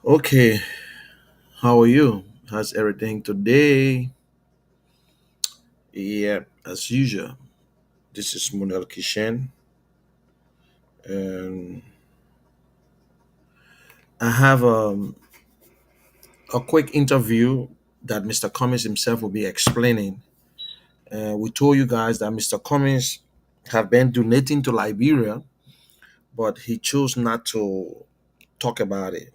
Okay, how are you? How's everything today? Yeah, as usual. This is Munel Kishen, and I have a quick interview that Mr. Cummings himself will be explaining. We told you guys that Mr. Cummings have been donating to Liberia, but he chose not to talk about it.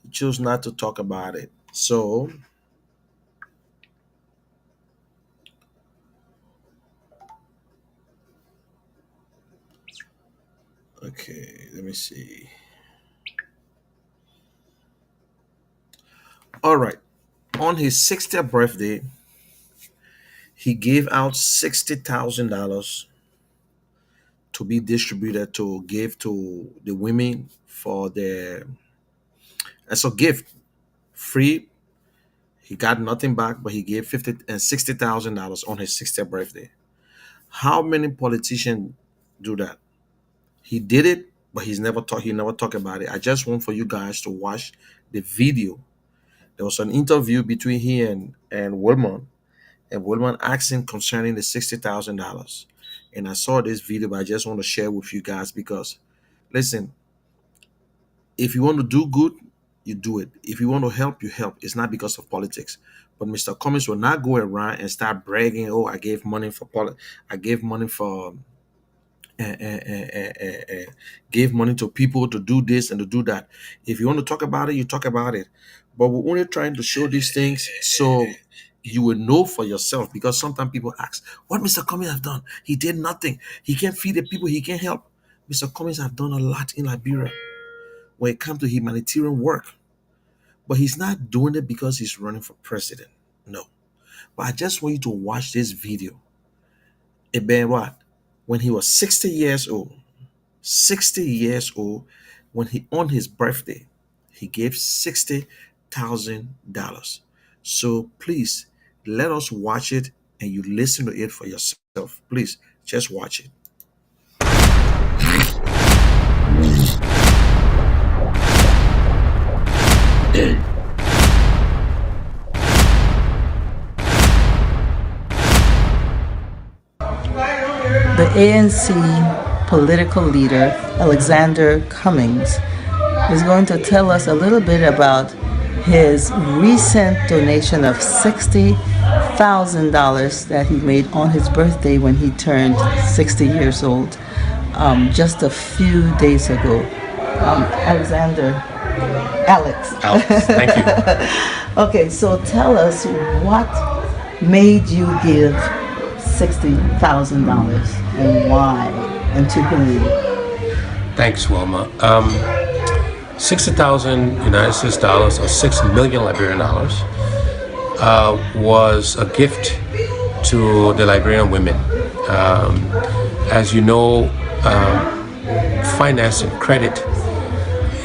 He chose not to talk about it. So, okay, let me see. All right. On his 60th birthday, he gave out $60,000 to be distributed to give to the women for their as a gift, free. He got nothing back, but he gave 50 and $60,000 on his 60th birthday. How many politicians do that? He did it, but he never talked about it. I just want for you guys to watch the video. There was an interview between he and Wilmot, and Wilmot asked him concerning the $60,000. And I saw this video, but I just want to share with you guys because listen, if you want to do good, you do it. If you want to help, you help. It's not because of politics. But Mr. Cummings will not go around and start bragging, oh, I gave money for gave money to people to do this and to do that. If you want to talk about it, you talk about it. But we're only trying to show these things so you will know for yourself. Because sometimes people ask, what Mr. Cummings have done? He did nothing. He can't feed the people. He can't help. Mr. Cummings have done a lot in Liberia when it comes to humanitarian work. But he's not doing it because he's running for president. No. But I just want you to watch this video. About what? When he was 60 years old, 60 years old, when he on his birthday, he gave $60,000. So please let us watch it and you listen to it for yourself. Please just watch it. The ANC political leader, Alexander Cummings, is going to tell us a little bit about his recent donation of $60,000 that he made on his birthday when he turned 60 years old, just a few days ago. Alexander, Alex. Alex, thank you. Okay, so tell us what made you give $60,000 and why and to whom? Thanks, Wilma. 60,000 United States dollars or 6 million Liberian dollars was a gift to the Liberian women. As you know, finance and credit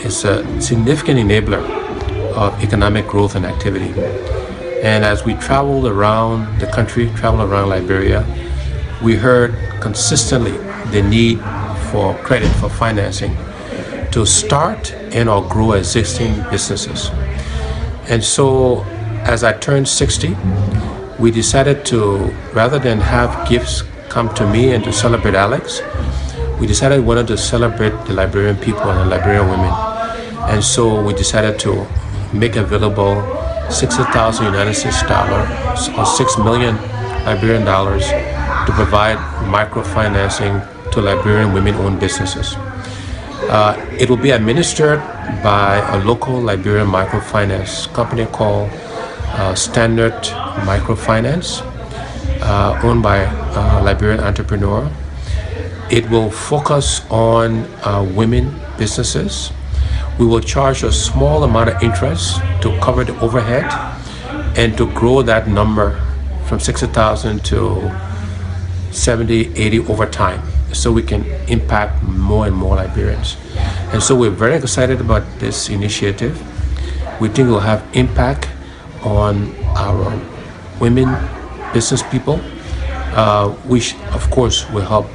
is a significant enabler of economic growth and activity. And as we traveled around the country, traveled around Liberia, we heard consistently the need for credit, for financing, to start and or grow existing businesses. And so as I turned 60, we decided to, rather than have gifts come to me and to celebrate Alex, we decided we wanted to celebrate the Liberian people and the Liberian women. And so we decided to make available 60,000 United States dollars or 6 million Liberian dollars to provide microfinancing to Liberian women-owned businesses. It will be administered by a local Liberian microfinance company called Standard Microfinance, owned by a Liberian entrepreneur. It will focus on women businesses. We will charge a small amount of interest to cover the overhead and to grow that number from 60,000 to 70, 80 over time, so we can impact more and more Liberians. And so we're very excited about this initiative. We think it will have impact on our women business people, which of course will help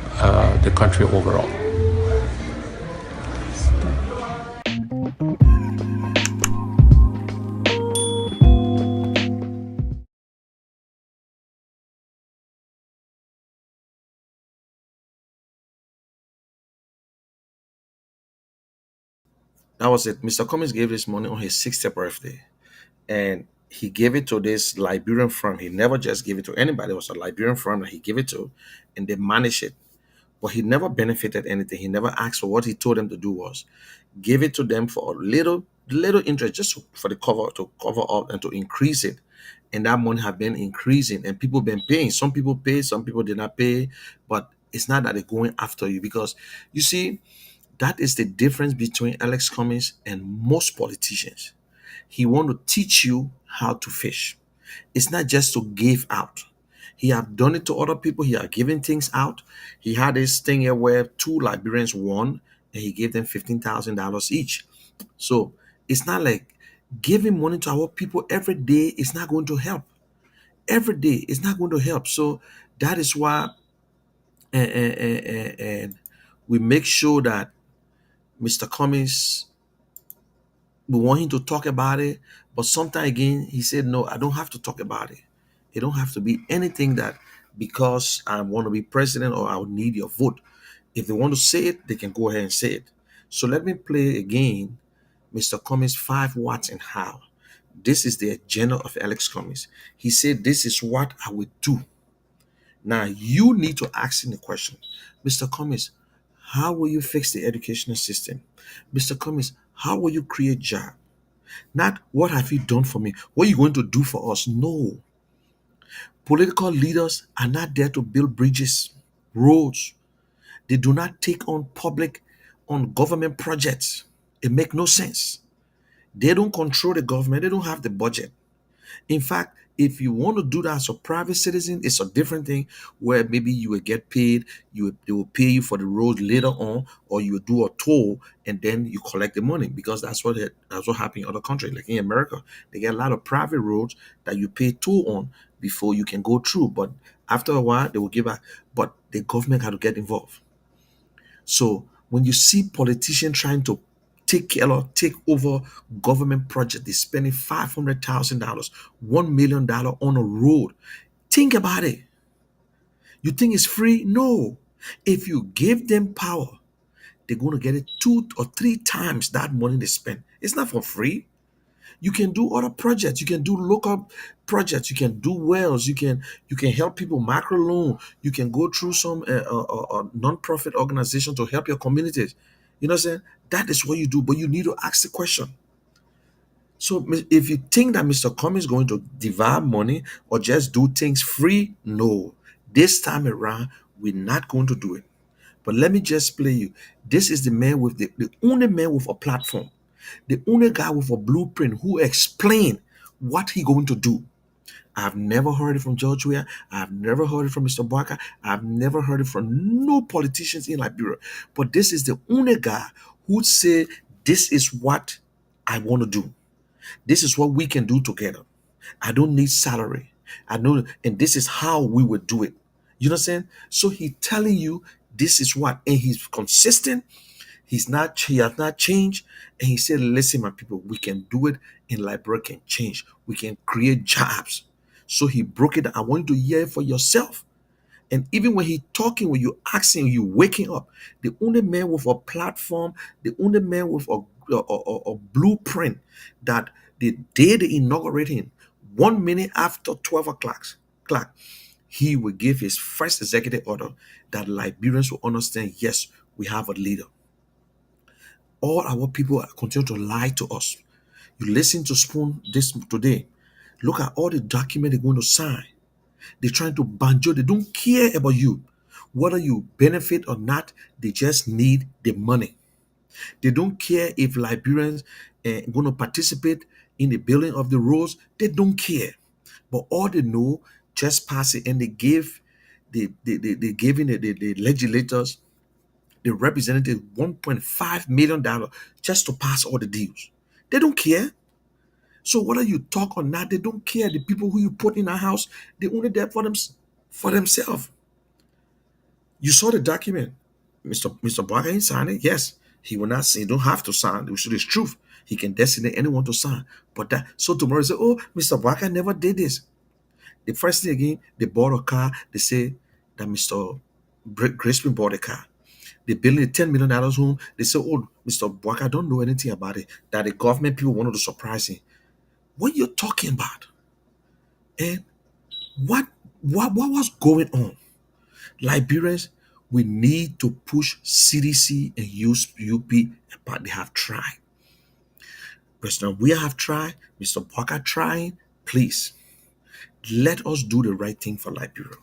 the country overall. That was it. Mr. Cummings gave this money on his 60th birthday, and he gave it to this Liberian firm. He never just gave it to anybody. It was a Liberian firm that he gave it to, and they managed it. But he never benefited anything. He never asked for what he told them to do was give it to them for a little interest, just for the cover to cover up and to increase it. And that money have been increasing, and people been paying. Some people pay, some people did not pay, but it's not that they're going after you because you see that is the difference between Alex Cummings and most politicians. He want to teach you how to fish. It's not just to give out. He have done it to other people. He have given things out. He had this thing here where two Liberians won, and he gave them $15,000 each. So it's not like giving money to our people every day is not going to help. Every day is not going to help. So that is why, and we make sure that Mr. Cummings, we want him to talk about it, but sometime again he said, "No, I don't have to talk about it. It don't have to be anything that because I want to be president or I would need your vote. If they want to say it, they can go ahead and say it." So let me play again Mr. Cummings 5 Whats and How. This is the agenda of Alex Cummings. He said, "This is what I would do." Now you need to ask him the question, Mr. Cummings, how will you fix the educational system? Mr. Cummings, how will you create jobs? Not what have you done for me? What are you going to do for us? No. Political leaders are not there to build bridges, roads. They do not take on on government projects. It makes no sense. They don't control the government. They don't have the budget. In fact, if you want to do that as a private citizen, it's a different thing where maybe you will get paid, they will pay you for the road later on, or you will do a toll and then you collect the money because that's what happens in other countries. Like in America, they get a lot of private roads that you pay toll on before you can go through. But after a while, they will give back. But the government had to get involved. So when you see politicians trying to take over government project, they're spending $500,000, $1 million on a road. Think about it. You think it's free? No. If you give them power, they're going to get it 2 or 3 times that money they spend. It's not for free. You can do other projects. You can do local projects. You can do wells. You can help people macro loan. You can go through some non-profit organization to help your communities. You know what I'm saying? That is what you do, but you need to ask the question. So if you think that Mr. Cummings is going to divide money or just do things free, no. This time around, we're not going to do it. But let me just play you. This is the man with the only man with a platform, the only guy with a blueprint who explained what he going to do. I've never heard it from George Weah. I've never heard it from Mr. Barker. I've never heard it from no politicians in Liberia. But this is the only guy who said, this is what I want to do. This is what we can do together. I don't need salary. I know, and this is how we would do it. You know what I'm saying? So he's telling you this is what, and he's consistent. He has not changed. And he said, listen, my people, we can do it in Liberia can change. We can create jobs. So he broke it down. I want you to hear it for yourself. And even when he talking, when you asking, you waking up, the only man with a platform, the only man with a blueprint that the day they inaugurate him, 1 minute after 12 o'clock, he will give his first executive order that Liberians will understand, yes, we have a leader. All our people continue to lie to us. You listen to Spoon this today. Look at all the documents they're going to sign. They're trying to banjo. They don't care about you. Whether you benefit or not, they just need the money. They don't care if Liberians are going to participate in the building of the roads. They don't care. But all they know, just pass it. And they gave they giving the legislators, the representative $1.5 million just to pass all the deals. They don't care. So whether you talk or not, they don't care. The people who you put in our house, they only there for themselves. You saw the document. Mr. Barker ain't signed it. Yes, he will not say, don't have to sign. Which is truth. He can designate anyone to sign. But that so tomorrow say, oh, Mr. Barker never did this. The first thing again, they bought a car. They say that Mr. Crispin bought a car. They building a $10 million home. They say, "Oh, Mr. Bwaka don't know anything about it." That the government people wanted to surprise him. What you're talking about? And what was going on? Liberians, we need to push CDC and UP, but they have tried. President we have tried, Mr. Parker trying. Please, let us do the right thing for Liberia.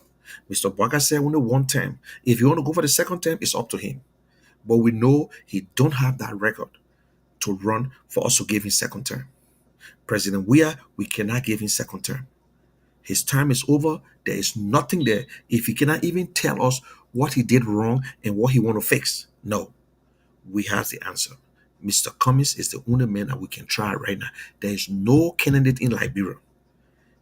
Mr. Parker said only one term. If you want to go for the second term, it's up to him. But we know he don't have that record to run for us to give him second term. President we cannot give him second term. His time is over. There is nothing there. If he cannot even tell us what he did wrong and what he want to fix, no, we have the answer. Mr. Cummings is the only man that we can try right now. There is no candidate in Liberia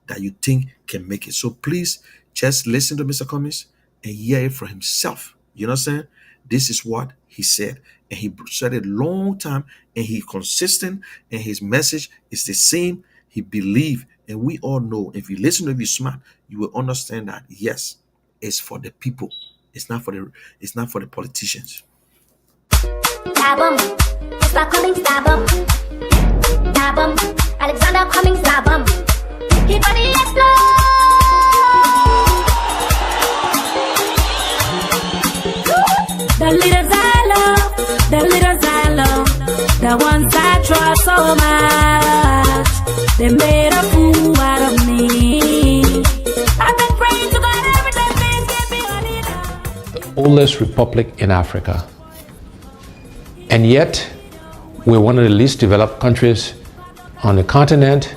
that you think can make it. So please just listen to Mr. Cummings and hear it for himself. You know what I'm saying? This is what he said. And he said it long time, and he consistent, and his message is the same. He believe, and we all know, if you listen to him, you're smart, you will understand that yes, it's for the people. It's not for the politicians. Stab 'em. Mr. Cummings, stab 'em. Stab 'em. Alexander Cummings, stab 'em. Keep body explode. The leaders I love, the leaders I love, the ones I trust so much, they made a fool out of me. I've been praying to God every day, please give me a leader. Oldest republic in Africa. And yet, we're one of the least developed countries on the continent,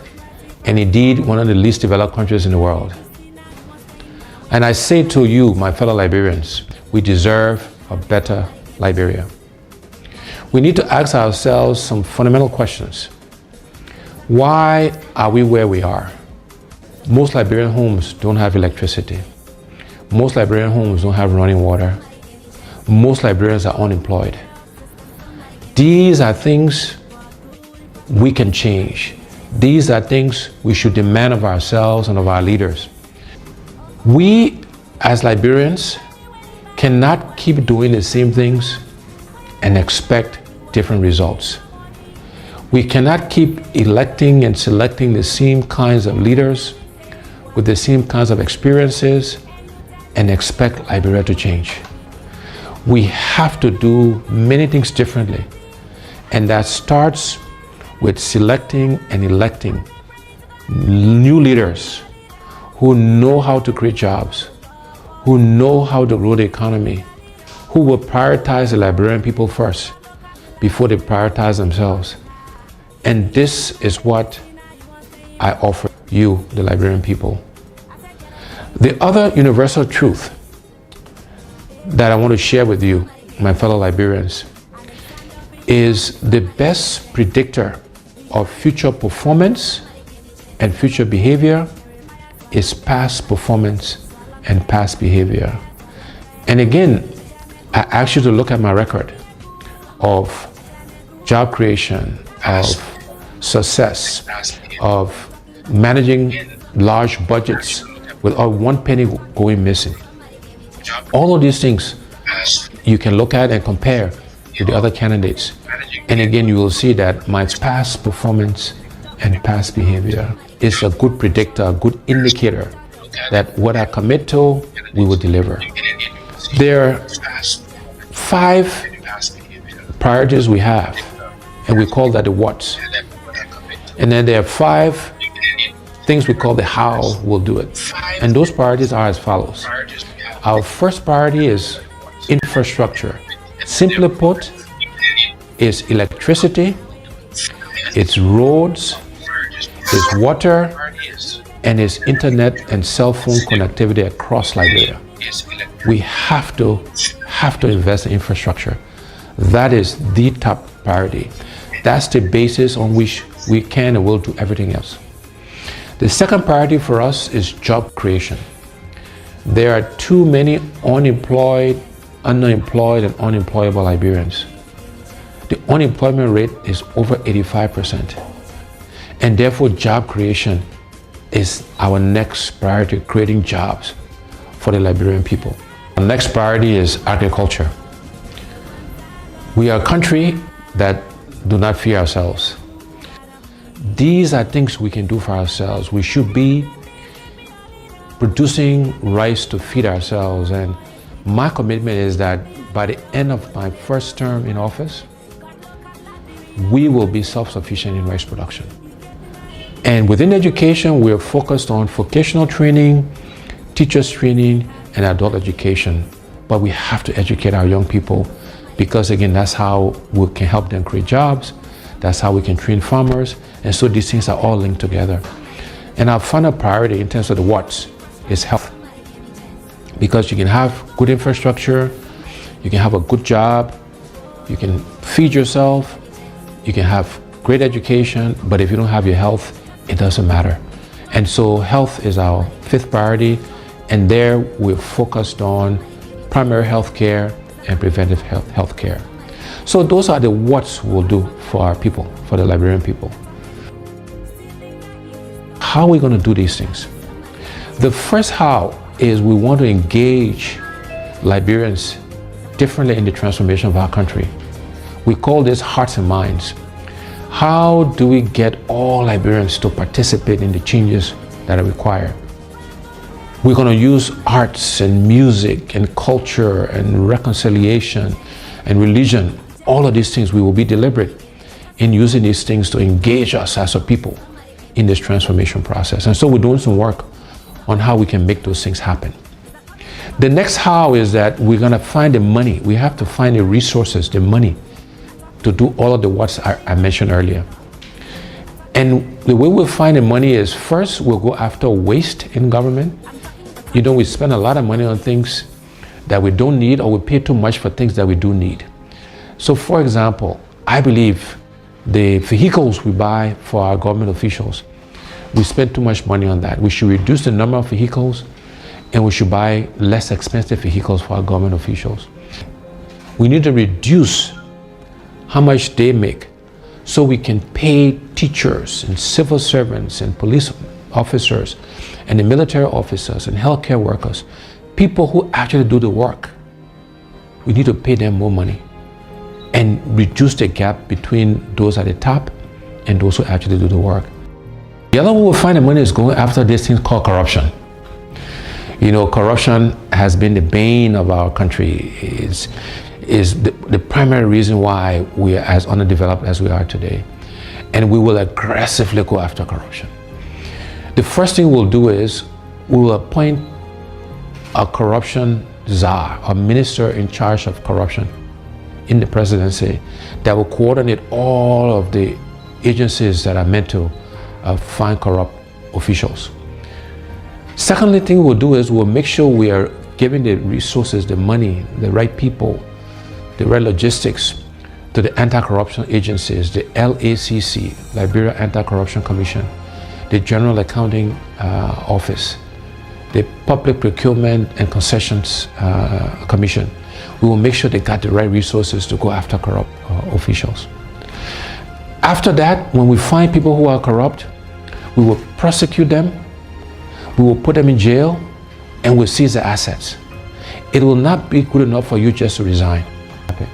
and indeed one of the least developed countries in the world. And I say to you, my fellow Liberians, we deserve a better Liberia. We need to ask ourselves some fundamental questions. Why are we where we are? Most Liberian homes don't have electricity. Most Liberian homes don't have running water. Most Liberians are unemployed. These are things we can change. These are things we should demand of ourselves and of our leaders. We, as Liberians, cannot keep doing the same things and expect different results. We cannot keep electing and selecting the same kinds of leaders with the same kinds of experiences and expect Liberia to change. We have to do many things differently, and that starts with selecting and electing new leaders who know how to create jobs, who know how to grow the economy, who will prioritize the Liberian people first before they prioritize themselves. And this is what I offer you, the Liberian people. The other universal truth that I want to share with you, my fellow Liberians, is the best predictor of future performance and future behavior is past performance and past behavior. And again, I ask you to look at my record of job creation, of success, of managing large budgets without one penny going missing. All of these things you can look at and compare to the other candidates. And again, you will see that my past performance and past behavior is a good predictor, a good indicator that what I commit to, we will deliver. There are 5 priorities we have, and we call that the what's. And then there are 5 things we call the how we'll do it. And those priorities are as follows. Our first priority is infrastructure. Simply put, it's electricity, it's roads, it's water, and it's internet and cell phone connectivity across Liberia. We have to invest in infrastructure. That is the top priority. That's the basis on which we can and will do everything else. The second priority for us is job creation. There are too many unemployed, underemployed, and unemployable Liberians. The unemployment rate is over 85%. And therefore, job creation is our next priority, creating jobs for the Liberian people. The next priority is agriculture. We are a country that do not fear ourselves. These are things we can do for ourselves. We should be producing rice to feed ourselves. And my commitment is that by the end of my first term in office, we will be self-sufficient in rice production. And within education, we're focused on vocational training, teachers training, and adult education. But we have to educate our young people because, again, that's how we can help them create jobs. That's how we can train farmers. And so these things are all linked together. And our final priority in terms of the what's is health. Because you can have good infrastructure, you can have a good job, you can feed yourself, you can have great education, but if you don't have your health, it doesn't matter. And so health is our fifth priority, and there we're focused on primary health care and preventive health care. So those are the what's we'll do for our people, for the Liberian people. How are we going to do these things? The first how is we want to engage Liberians differently in the transformation of our country. We call this hearts and minds. How do we get all Liberians to participate in the changes that are required? We're going to use arts and music and culture and reconciliation and religion. All of these things, we will be deliberate in using these things to engage us as a people in this transformation process. And so we're doing some work on how we can make those things happen. The next how is that we're going to find the money. We have to find the resources, the money, to do all of the what's I mentioned earlier. And the way we'll find the money is first, we'll go after waste in government. You know, we spend a lot of money on things that we don't need, or we pay too much for things that we do need. So for example, I believe the vehicles we buy for our government officials, we spend too much money on that. We should reduce the number of vehicles, and we should buy less expensive vehicles for our government officials. We need to reduce how much they make so we can pay teachers and civil servants and police officers and the military officers and healthcare workers, people who actually do the work. We need to pay them more money and reduce the gap between those at the top and those who actually do the work. The other way we'll find the money is going after this thing called corruption. You know, corruption has been the bane of our country. Is the primary reason why we are as underdeveloped as we are today. And we will aggressively go after corruption. The first thing we'll do is we will appoint a corruption czar, a minister in charge of corruption in the presidency that will coordinate all of the agencies that are meant to find corrupt officials. Secondly thing we'll do is we'll make sure we are giving the resources, the money, the right people, the right logistics to the anti-corruption agencies, the LACC, Liberia Anti-Corruption Commission, the General Accounting Office, the Public Procurement and Concessions Commission. We will make sure they got the right resources to go after corrupt officials. After that, when we find people who are corrupt, we will prosecute them, we will put them in jail, and we'll seize their assets. It will not be good enough for you just to resign. Okay?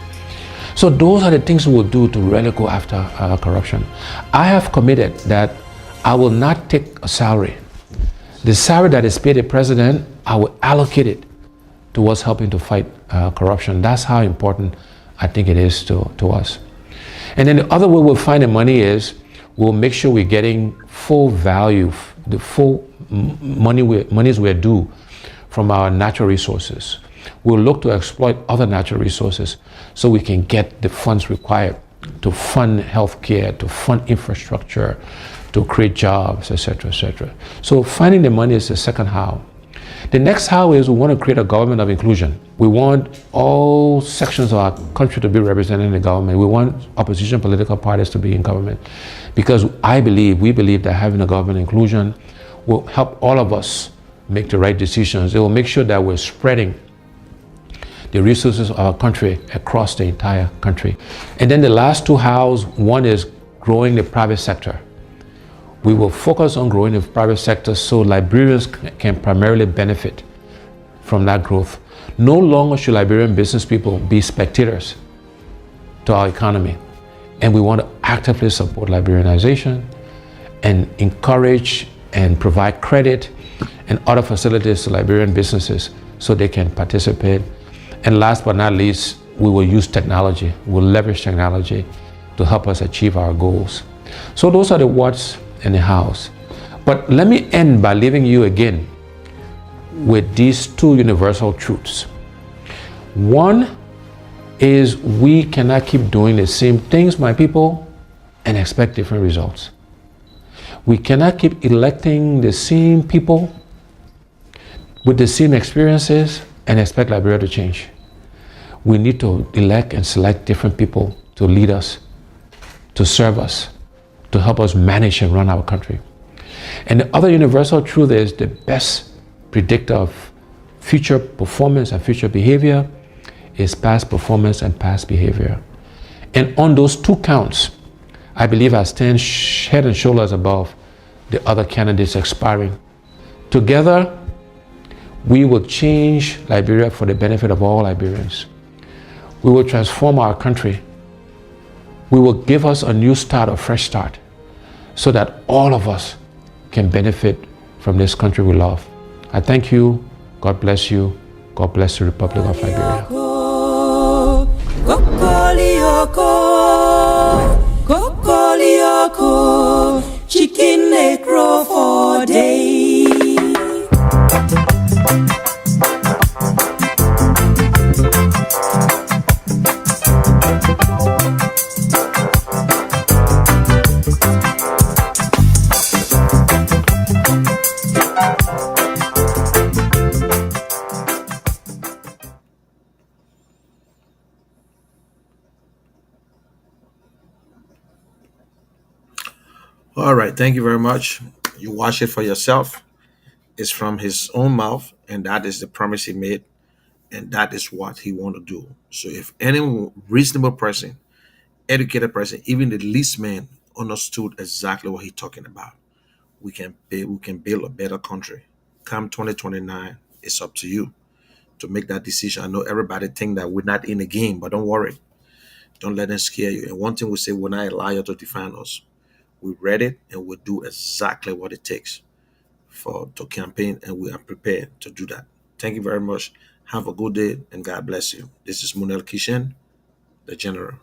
So those are the things we will do to really go after corruption. I have committed that I will not take a salary. The salary that is paid the president, I will allocate it towards helping to fight corruption. That's how important I think it is to us. And then the other way we'll find the money is we'll make sure we're getting full value, the full monies we're due from our natural resources. We'll look to exploit other natural resources so we can get the funds required to fund healthcare, to fund infrastructure, to create jobs, etc., etc. So finding the money is the second how. The next how is we want to create a government of inclusion. We want all sections of our country to be represented in the government. We want opposition political parties to be in government because we believe that having a government inclusion will help all of us make the right decisions. It will make sure that we're spreading the resources of our country across the entire country. And then the last two hows, one is growing the private sector. We will focus on growing the private sector so Liberians can primarily benefit from that growth. No longer should Liberian business people be spectators to our economy. And we want to actively support Liberianization and encourage and provide credit and other facilities to Liberian businesses so they can participate. And last but not least, we will use technology. We'll leverage technology to help us achieve our goals. So those are the what's and the how's. But let me end by leaving you again with these two universal truths. One is we cannot keep doing the same things, my people, and expect different results. We cannot keep electing the same people with the same experiences and expect Liberia to change. We need to elect and select different people to lead us, to serve us, to help us manage and run our country. And the other universal truth is the best predictor of future performance and future behavior is past performance and past behavior. And on those two counts, I believe I stand head and shoulders above the other candidates expiring. Together, we will change Liberia for the benefit of all Liberians. We will transform our country. We will give us a new start, a fresh start, so that all of us can benefit from this country we love. I thank you. God bless you. God bless the Republic of Liberia. Chicken they grow for day. All right, thank you very much. You watch it for yourself. It's from his own mouth, and that is the promise he made, and that is what he want to do. So if any reasonable person, educated person, even the least man understood exactly what he's talking about, we can build a better country. Come 2029, it's up to you to make that decision. I know everybody think that we're not in the game, but don't worry. Don't let them scare you. And one thing we say, we're not a liar to define us. We read it and we do exactly what it takes for to campaign, and we are prepared to do that. Thank you very much. Have a good day and God bless you. This is Munel Kishen, the General.